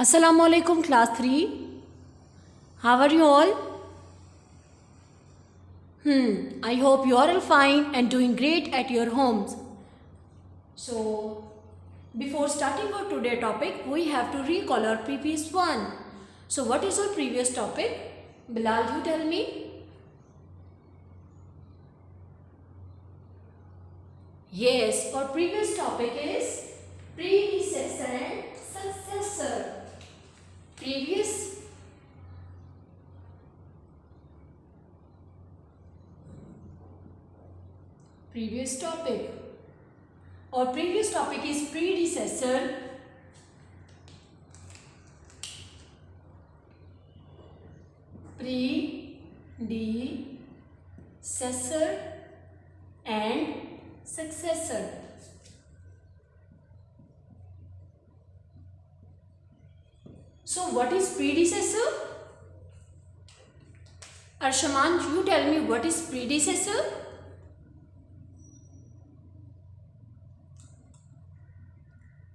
Assalamu alaikum class 3. How are you all? I hope you are all fine and doing great at your homes. So, before starting our today topic, we have to recall our previous one. So, what is our previous topic? Bilal, you tell me. Yes, our previous topic is predecessor and successor. Previous topic. Our previous topic is predecessor, and successor. So what is predecessor? Arshaman, you tell me what is predecessor?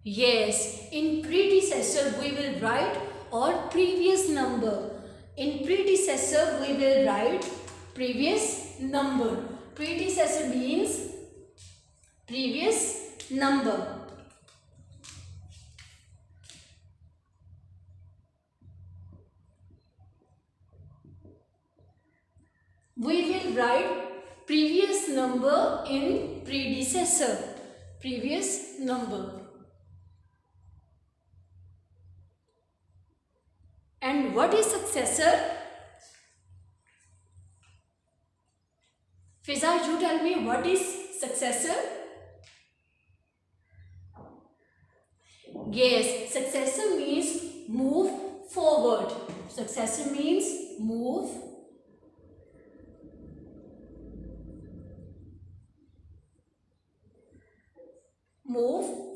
Yes, in predecessor we will write our previous number. In predecessor we will write previous number. Predecessor means previous number. We will write previous number in predecessor. Previous number. And what is successor? Fiza, you tell me what is successor? Yes, successor means move forward. Successor means move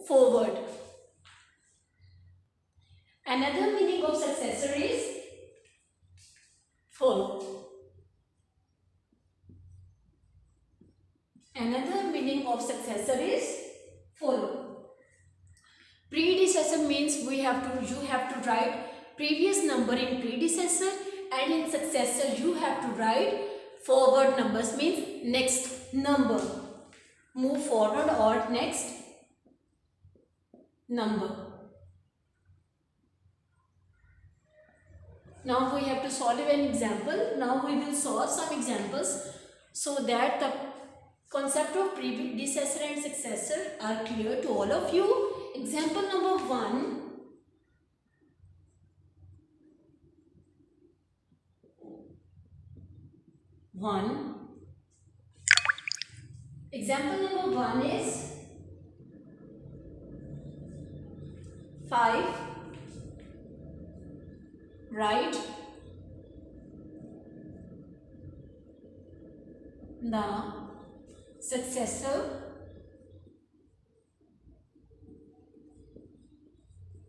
forward. Another meaning of successor is follow. Another meaning of successor is follow. Predecessor means you have to write previous number in predecessor, and in successor you have to write forward numbers, means next number. Move forward or next number. Now we have to solve an example. Now we will solve some examples so that the concept of predecessor and successor are clear to all of you. Example number 1. Example number 1 is 5. Write the successor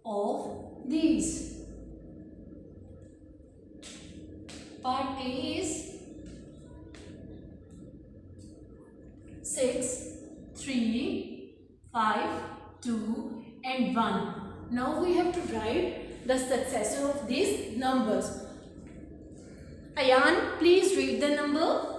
of these. Part A is 6, 3, 5, 2 and 1. Now we have to write the successor of these numbers. Ayan, please read the number.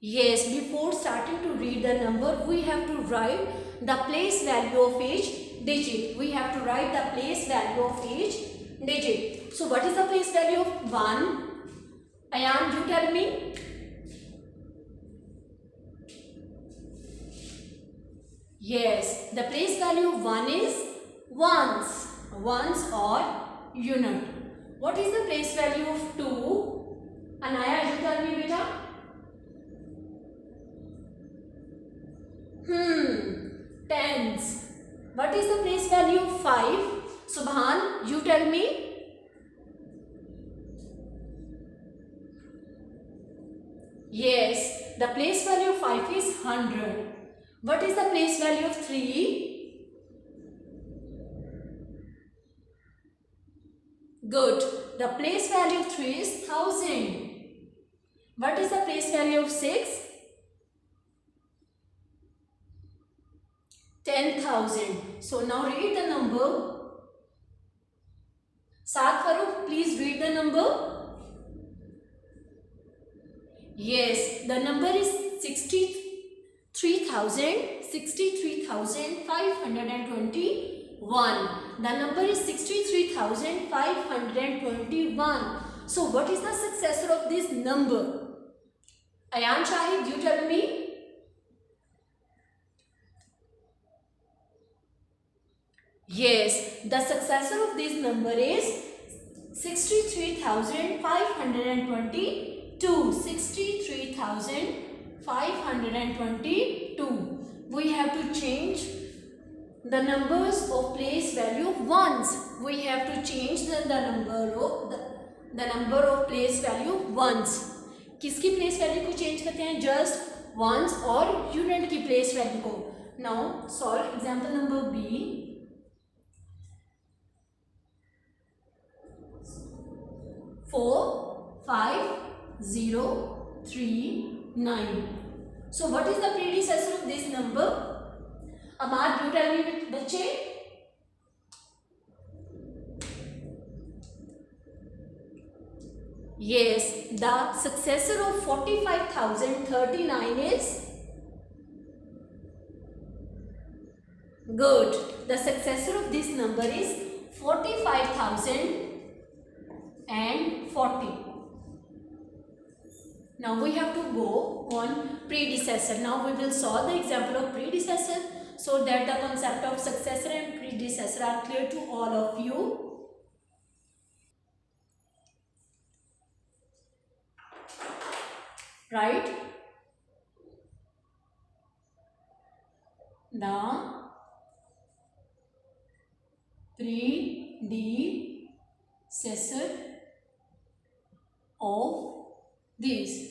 Yes, before starting to read the number, we have to write the place value of each digit. We have to write the place value of each digit. So what is the place value of 1? Ayan, you tell me. Yes, the place value of 1 is ones or unit. What is the place value of 2? Anaya, you tell me beta. Tens. What is the place value of 5? Subhan, you tell me. Yes, the place value of 5 is 100. What is the place value of 3? Good. The place value of 3 is 1000. What is the place value of 6? 10,000. So now read the number. Saad Farooq, please read the number. Yes, the number is 63,521. The number is 63,521. So what is the successor of this number? Ayan Shahid, you tell me. Yes, the successor of this number is 63,522. 63,522. We have to change the numbers of place value once. We have to change the number of place value once. किसकी place value को change करते हैं? Just once और unit की place value को. Now solve example number B. 45039. So what is the predecessor of this number? Ahmad, you tell me, बच्चे. Yes, the successor of 45,039 is good. The successor of this number is 45,040. Now we have to go on predecessor. Now we will solve the example of predecessor so that the concept of successor and predecessor are clear to all of you. Right? The predecessor of this.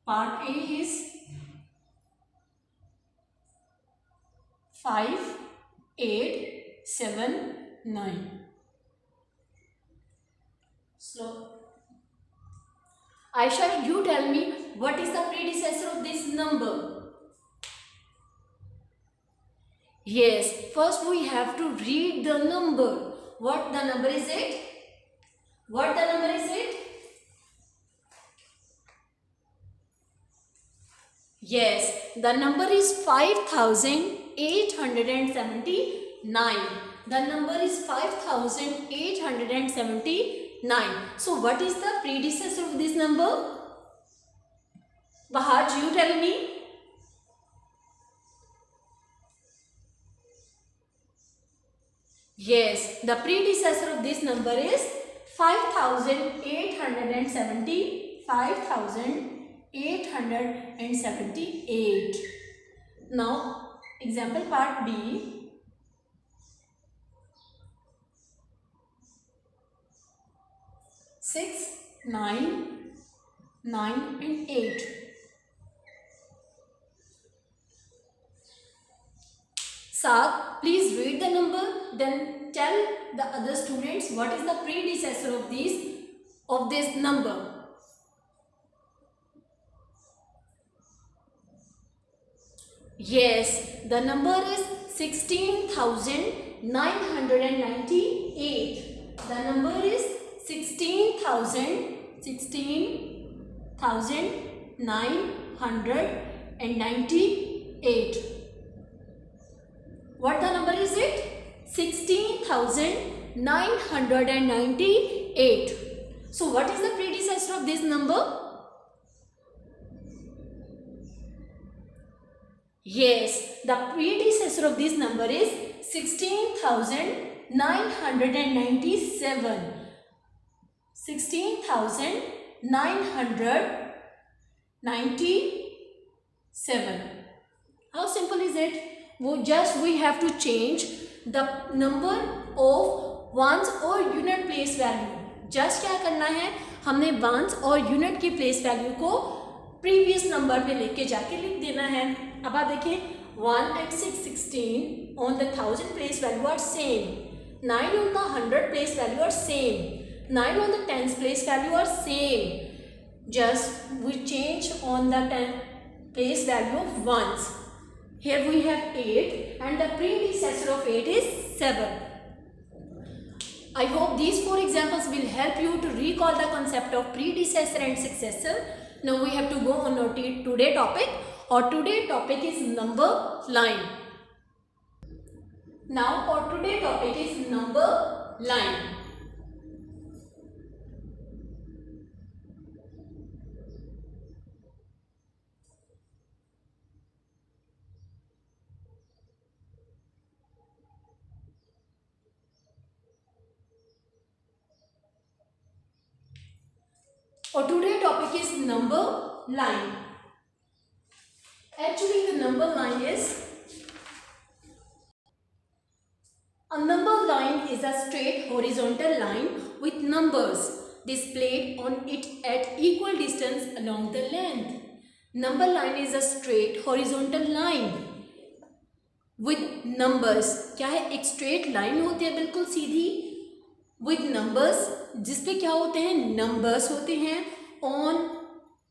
Part A is 5879. So Aisha, you tell me what is the predecessor of this number? Yes, first we have to read the number. What the number is it? What the number is it? Yes, the number is 5,879. The number is 5,879. So what is the predecessor of this number? Bahaj, you tell me. Yes, the predecessor of this number is 5,870. 5,878. Now, example part B. 6, 9, 9 and 8. Saad, please read the number, then tell the other students what is the predecessor of this number. Yes, the number is 16,998. The number is 16,998. What the number is it? 16,998. So what is the predecessor of this number? Yes, the predecessor of this number is 16,997. 16,997. How simple is it? We have to change the number of ones और unit place value. Just क्या करना है? हमने ones और unit की place value को previous number पे लेके जाके लिख देना है. अब आप देखिए 1 and 16 on the 1000 place value are same. 9 on the 100 place value are same. 9 on the tens place value are same. Just we change on the is value of ones. Here we have 8 and the predecessor of 8 is 7. I hope these 4 examples will help you to recall the concept of predecessor and successor. Now we have to go on our today topic. Our today topic is number line. Now our today topic is number line. Our today topic is number line. Actually, the number line is a number line is a straight horizontal line with numbers displayed on it at equal distance along the length. Number line is a straight horizontal line with numbers. क्या है? एक straight line होती है बिल्कुल सीधी with numbers, जिसपे क्या होते हैं? numbers होते हैं on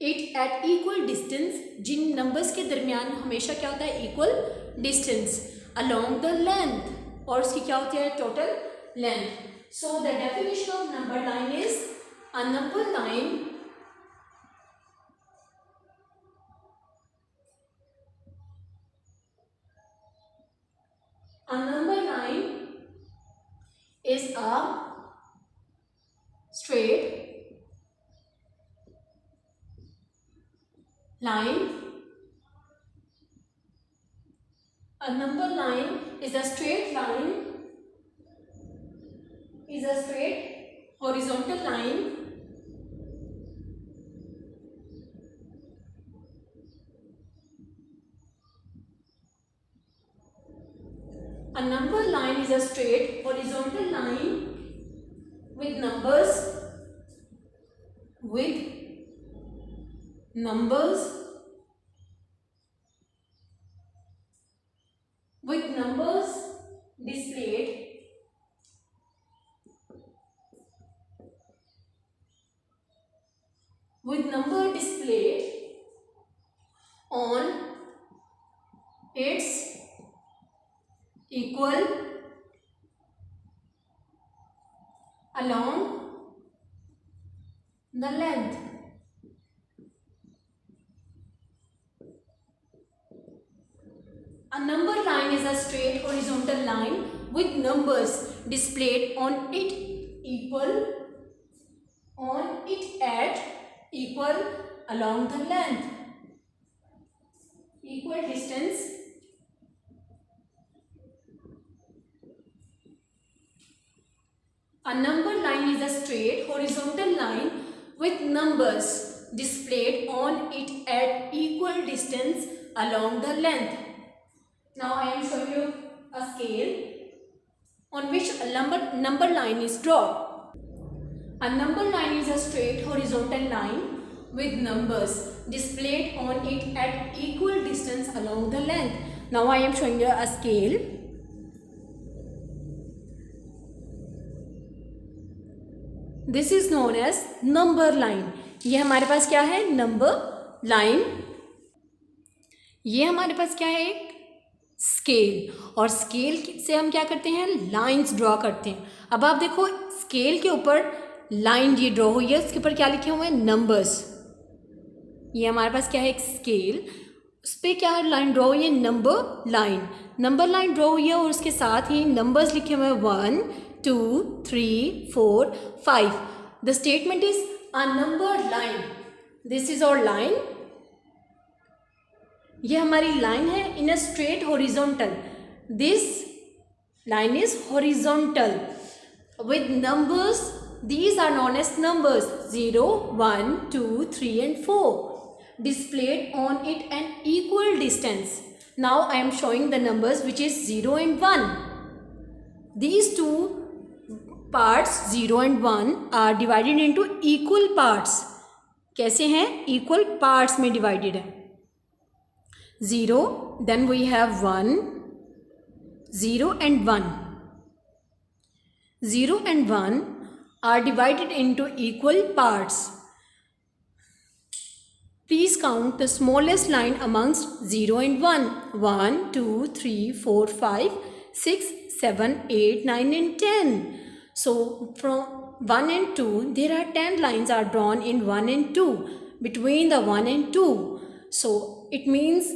it at equal distance, Jin numbers के दरमियान हमेशा क्या होता है? equal distance along the length, और उसकी क्या होती है? total length. So the definition of number line is a number line is a straight line. A number line is a straight line, is a straight horizontal line a number line is a straight horizontal line with numbers displayed on its equal along the length. A number line is a straight horizontal line with numbers displayed on it at equal along the length, equal distance A number line is a straight horizontal line with numbers displayed on it at equal distance along the length. Now I am showing you a scale on which a number line is drawn. A number line is a straight horizontal line with numbers displayed on it at equal distance along the length. Now I am showing you a scale. This is known as number line. ये हमारे पास क्या है? number line. ये हमारे पास क्या है? एक scale. और स्केल से हम क्या करते हैं? लाइंस ड्रॉ करते हैं. अब आप देखो स्केल के ऊपर लाइन ये ड्रॉ हुई है, उसके ऊपर क्या लिखे हुए हैं? नंबर्स. ये हमारे पास क्या है? एक स्केल. उस पर क्या लाइन ड्रॉ हुई है? Number line. Number line draw हुई है और उसके साथ ही नंबर्स लिखे हुए हैं 1 2 3 4 5. The statement is a number line. This is our line. ये हमारी लाइन है in a straight horizontal. This line is horizontal with numbers. These are known as numbers 0 1 2 3 and 4 displayed on it an equal distance. Now I am showing the numbers which is 0 and 1. These two parts 0 and 1 are divided into equal parts. कैसे हैं? equal parts में divided है. 0, then we have 1, 0 and 1. 0 and 1 are divided into equal parts. Please count the smallest line amongst 0 and 1. 1, 2, 3, 4, 5, 6, 7, 8, 9 and 10. So from 1 and 2, there are 10 lines are drawn in 1 and 2, between the 1 and 2. So it means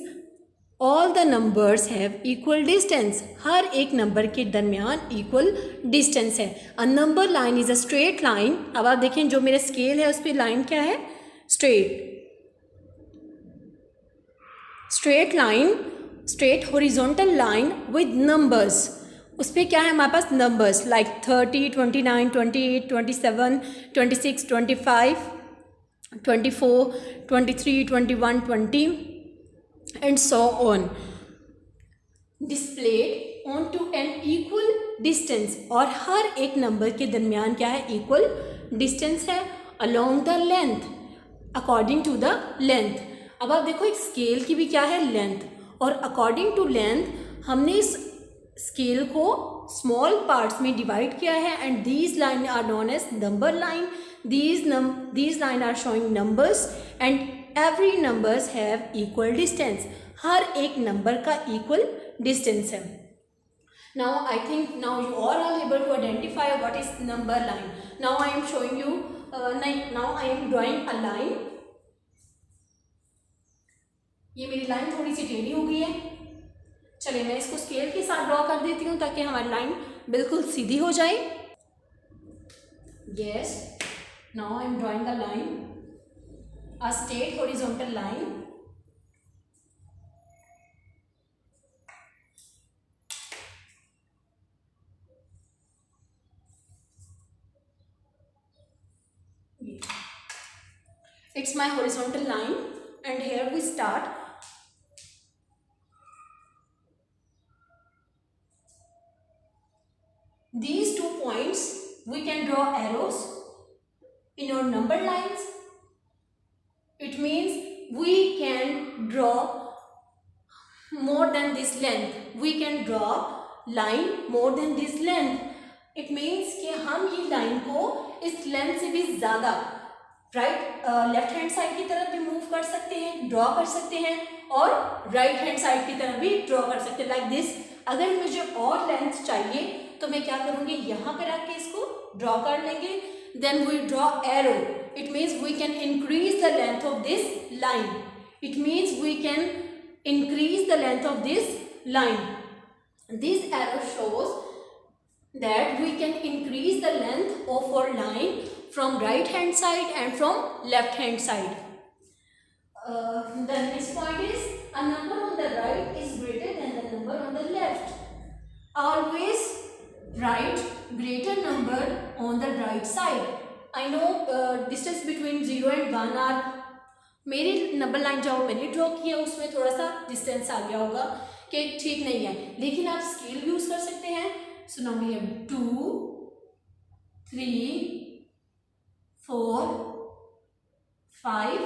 all the numbers have equal distance. हर एक number के दरमियान equal distance है. A number line is a straight line. अब आप देखें जो मेरे scale है उस पर लाइन क्या है? Straight line, straight horizontal line with numbers. उस पर क्या है हमारे पास? Numbers like 30, 29, 28, 27, 26, 25, 24, 23, 21, 20 and so on, displayed onto an equal distance. और हर एक नंबर के दरमियान क्या है? इक्वल डिस्टेंस है along the length, according to the length. अब आप देखो एक स्केल की भी क्या है? लेंथ. और अकॉर्डिंग टू लेंथ हमने इस स्केल को स्मॉल पार्ट्स में डिवाइड किया है and these line are known as number line. these line are showing numbers and every numbers have equal distance. हर एक नंबर का equal distance है. Now I think now you all are able to identify what is number line. Now I am showing you now I am drawing a line. ये मेरी line थोड़ी सी टेढ़ी हो गई है. चलिए मैं इसको स्केल के साथ ड्रॉ कर देती हूँ ताकि हमारी लाइन बिल्कुल सीधी हो जाए. Yes, now I am drawing a line, a straight horizontal line. It's my horizontal line and here we start. These 2 points we can draw arrows in our number lines. It means we can draw more than this length. We can draw line more than this length. It means कि हम ये line को इस length से भी ज़्यादा left hand side की तरफ भी मूव कर सकते हैं, ड्रॉ कर सकते हैं और राइट हैंड साइड की तरफ भी ड्रॉ कर सकते हैं लाइक दिस. अगर मुझे और लेंथ चाहिए तो मैं क्या करूँगी? यहाँ पे रख के इसको ड्रॉ कर लेंगे. Then we draw arrow. It means we can increase the length of this line. It means we can increase the length of this line. This arrow shows that we can increase the length of our line from right hand side and from left hand side. The next point is a number on the right is greater than the number on the left. Always write greater number on the right side. I know distance between 0 and 1 are, मेरी number line जो मैंने draw की है उसमें थोड़ा सा distance आ गया होगा कि ठीक नहीं है, लेकिन आप स्केल भी यूज कर सकते हैं. So now we have 2, 3, 4, 5,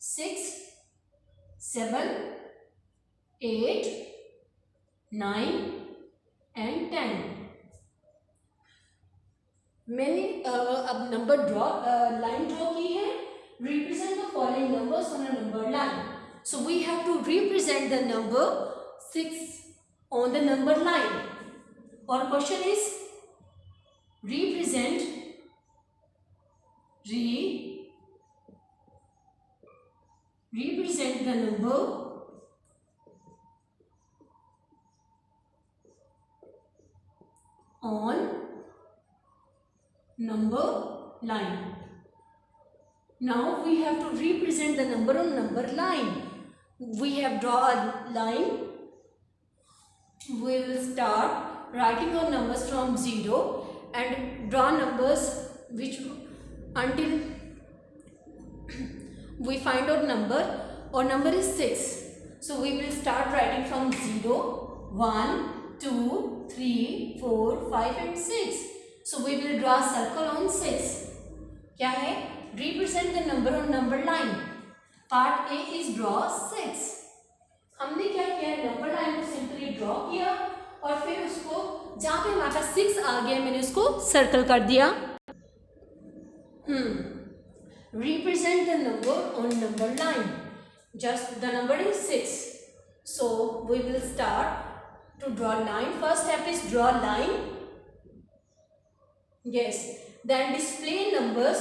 6, 7, 8, 9 and 10. मैंने अब नंबर लाइन ड्रॉ की है. Represent the following numbers on a number line. So we have to represent the number 6 on the number line. और question is represent the number on number line. Now we have to represent the number on number line. We have draw a line. We will start writing our numbers from 0 and draw numbers which until we find our number. Our number is 6. So we will start writing from 0, 1, 2, 3, 4, 5 and 6. So we will draw a circle on 6. क्या है? Represent the number on number line. Part A is draw 6. हमने क्या किया? Number line को simply draw किया और फिर उसको जहाँ पे हमारे पास 6 आ गया मैंने उसको सर्कल कर दिया. represent the number on number line. Just the number is 6. So we will start to draw line. First step is draw line. Yes. Then display numbers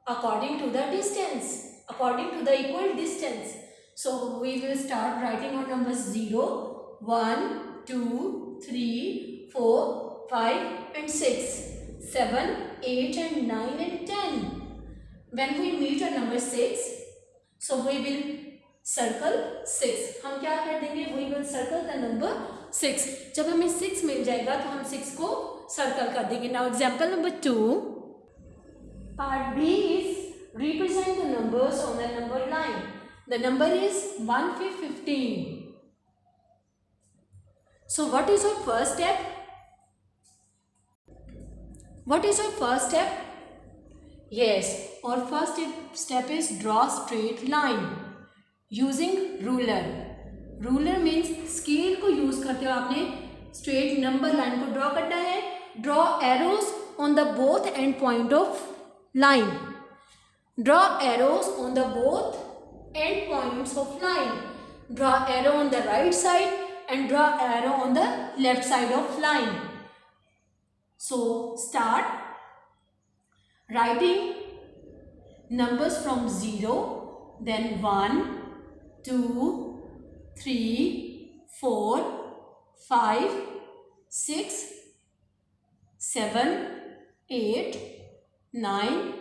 according to the distance, according to the equal distance. So we will start writing on numbers 0, 1, 2, 3, 4, 5 and 6, 7, 8 and 9 and 10. When we meet on number 6, so we will circle 6. हम क्या कर देंगे? We will circle the number 6. जब हमें 6 मिल जाएगा तो हम 6 को सर्कल कर देंगे. Now example number 2. Part B is represent the numbers on the number line. The number is 1, 15. So what is our first step? What is our first step? Yes, our first step is draw straight line using ruler. Ruler means scale को use करते हुए आपने straight number line को draw करना है. Draw arrows on the both end point of line. Draw arrows on the both end points of line. Draw arrow on the right side and draw arrow on the left side of line. So start writing numbers from 0, then 1, 2, 3, 4, 5, 6, 7, 8, 9,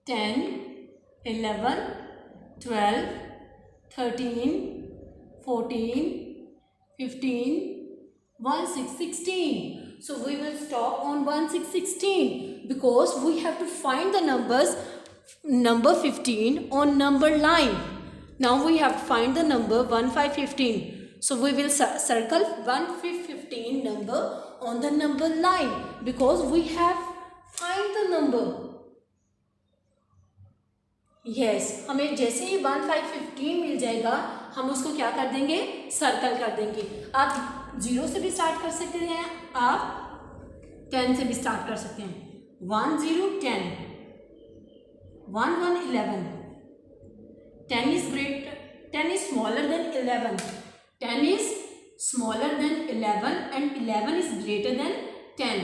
10, 11, 12, 13, 14, 15, 1, 6, 16. So we will stop on 1, 6, 16 because we have to find the number 15 on number line. Now we have to find the number 1, 5, 15. So we will circle 1, 5, 15 number on the number line because we have find the number. Yes, हमें जैसे ही 1, 5, 15 मिल जाएगा हम उसको क्या कर देंगे? Circle कर देंगे. आप 0 से भी स्टार्ट कर सकते हैं, आप 10 से भी स्टार्ट कर सकते हैं. 1, 0, 10, 1, 1, 11. 10 is smaller than 11. 10 is smaller than 11 and 11 is greater than 10.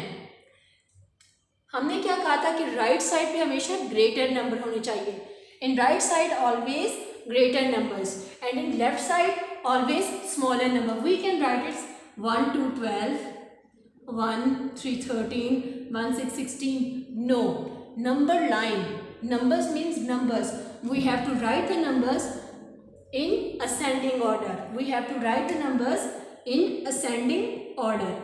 हमने क्या कहा था कि राइट साइड पे हमेशा ग्रेटर नंबर होने चाहिए. In right side always greater numbers and in left side always smaller number. We can write it 1, 2, 12, 1, 3, 13, 1, 6, 16. No. Number line. Numbers means numbers. We have to write the numbers in ascending order. We have to write the numbers in ascending order.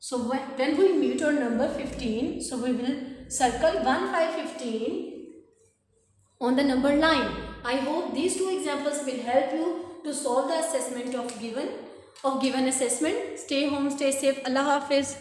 So when we meet our number 15, so we will circle 1, 5, 15 on the number line. I hope these two examples will help you to solve the assessment of given assessment. Stay home, stay safe. Allah Hafiz.